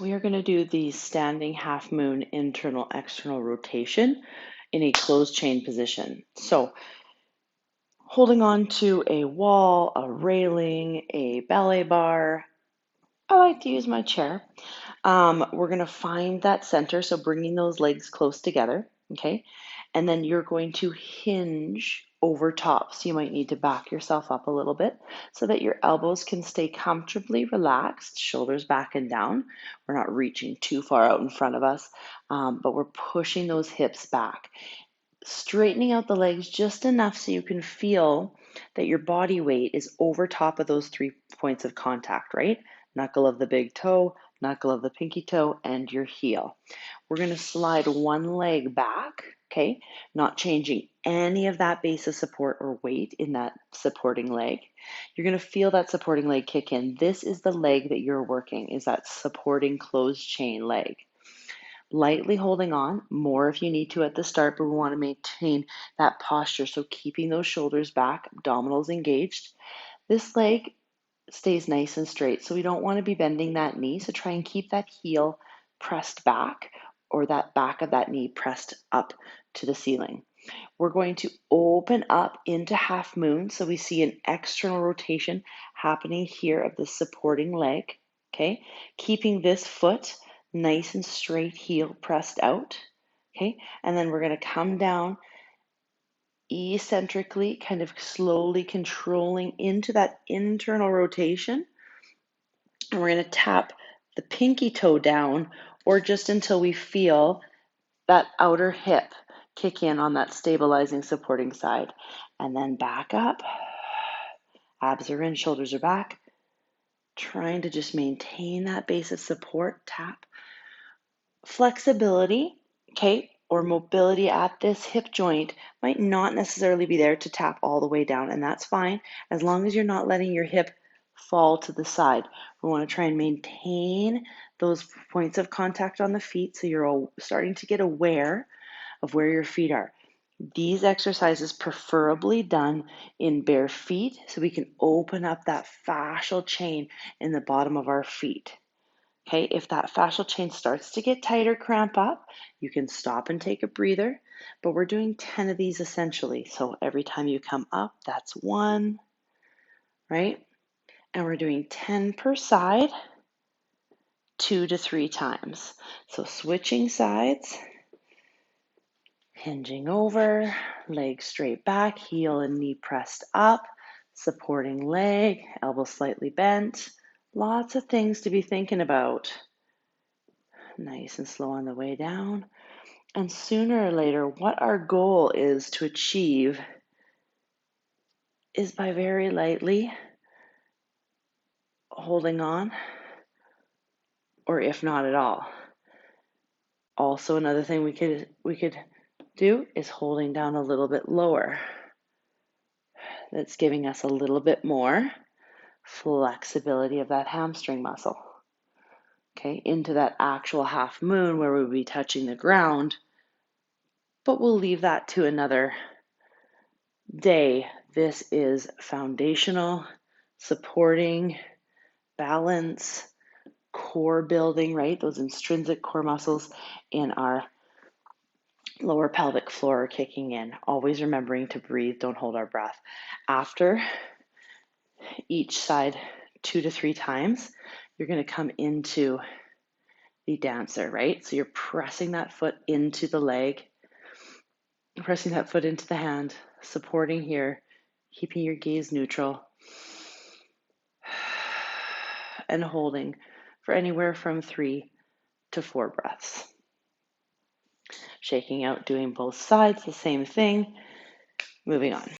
We are going to do the standing half moon internal external rotation in a closed chain position. So holding on to a wall, a railing, a ballet bar. I like to use my chair. We're going to find that center, so bringing those legs close together, okay? And then you're going to hinge over top. So you might need to back yourself up a little bit so that your elbows can stay comfortably relaxed, shoulders back and down. We're not reaching too far out in front of us, but we're pushing those hips back. Straightening out the legs just enough so you can feel that your body weight is over top of those 3 points of contact, right? Knuckle of the big toe, knuckle of the pinky toe, and your heel. We're going to slide one leg back, okay? Not changing any of that base of support or weight in that supporting leg. You're going to feel that supporting leg kick in. This is the leg that you're working, is that supporting closed chain leg. Lightly holding on, more if you need to at the start, but we want to maintain that posture. So keeping those shoulders back, abdominals engaged. This leg stays nice and straight, so we don't want to be bending that knee. So try and keep that heel pressed back or that back of that knee pressed up to the ceiling. We're going to open up into half moon. So we see an external rotation happening here of the supporting leg, okay? Keeping this foot nice and straight, heel pressed out, okay? And then we're going to come down eccentrically, kind of slowly controlling into that internal rotation. And we're going to tap the pinky toe down or just until we feel that outer hip kick in on that stabilizing supporting side. And then back up. Abs are in, shoulders are back. Trying to just maintain that base of support, tap. Flexibility, okay, or mobility at this hip joint might not necessarily be there to tap all the way down, and that's fine as long as you're not letting your hip fall to the side. We want to try and maintain those points of contact on the feet so you're starting to get aware of where your feet are. These exercises preferably done in bare feet so we can open up that fascial chain in the bottom of our feet. Okay, if that fascial chain starts to get tight or cramp up, you can stop and take a breather, but we're doing 10 of these essentially. So every time you come up, that's 1, right? And we're doing 10 per side, 2 to 3 times. So switching sides, hinging over, leg straight back, heel and knee pressed up, supporting leg, elbow slightly bent. Lots of things to be thinking about. Nice and slow on the way down. And sooner or later, what our goal is to achieve is by very lightly holding on, or if not at all. Also, another thing we could do is holding down a little bit lower. That's giving us a little bit more flexibility of that hamstring muscle. Okay, into that actual half moon where we'll be touching the ground, but we'll leave that to another day. This is foundational, supporting, balance, core building, right? Those intrinsic core muscles in our lower pelvic floor are kicking in. Always remembering to breathe, don't hold our breath. After each side 2 to 3 times, you're going to come into the dancer, right? So you're pressing that foot into the leg, pressing that foot into the hand, supporting here, keeping your gaze neutral, and holding for anywhere from 3 to 4 breaths. Shaking out, doing both sides, the same thing. Moving on.